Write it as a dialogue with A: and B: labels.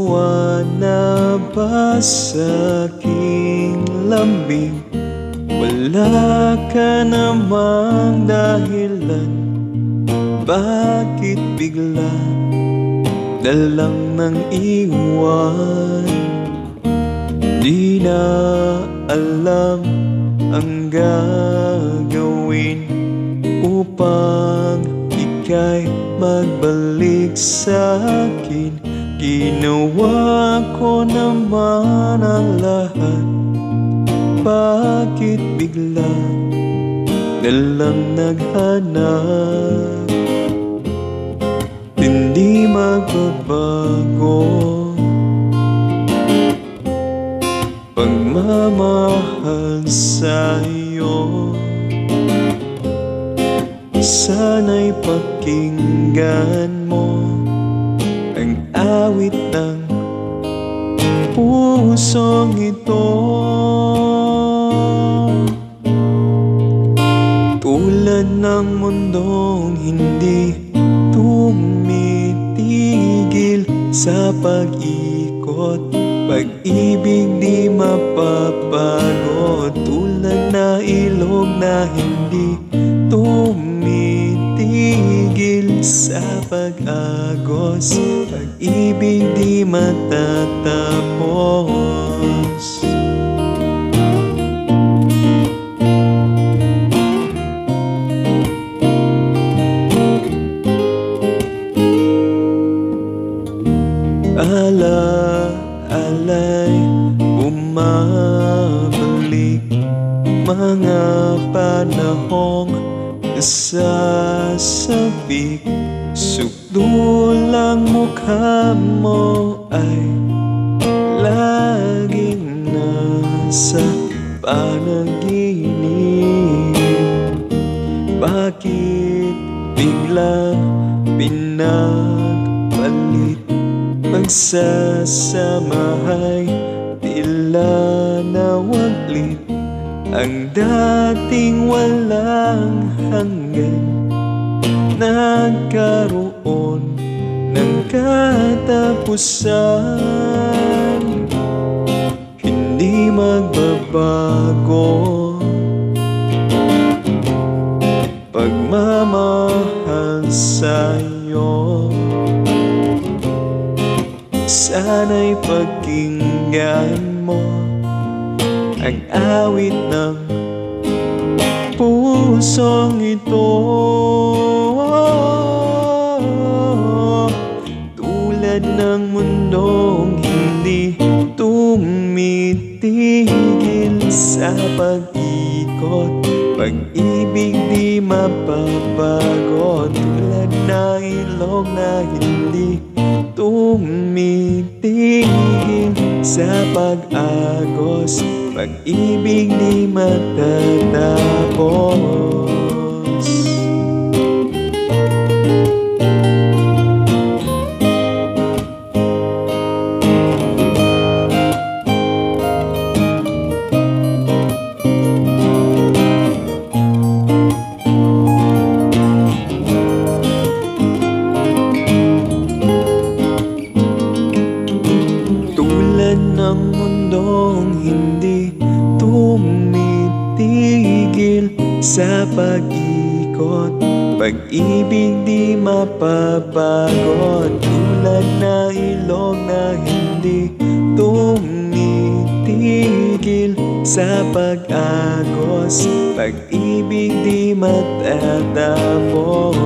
A: sawa na ba sa aking lambing? Wala ka namang dahilan, bakit bigla na lang nang iwan? Di na alam ang gagawin upang ika'y magbalik sa akin. Ginawa ko naman ang lahat, bakit bigla na lang naghanap? Hindi magbabago pagmamahal sa'yo. Sana'y pakinggan mo ang awit ng pusong ito. Tulad ng mundong hindi tumitigil sa pag-ikot, pag-ibig di mapapagod. Tulad na ilog na hindi tumitigil sa pag-agos, pag-ibig di matatapos. Alay bumabalik, mga panahong nasasabik. Sukdulang mukha mo ay laging nasa panaginip. Bakit biglang pinagpalit? Magsasamahay tila nawaglit, ang dating walang hanggan nagkaroon ng katapusan. Hindi magbabago pagmamahal sa'yo. Sana'y pakinggan mo ang awit ng pusong ito. Tulad ng mundong hindi tumitigil sa pag-ikot, pag-ibig di mapapagod. Tulad na ilog na hindi tumitigil sa pag-agos, pag-ibig di matatapos. Ng mundong hindi tumitigil sa pag-ikot, pag-ibig di mapapagod. Tulad na ilog na hindi tumitigil sa pag-agos, pag-ibig di matatapos.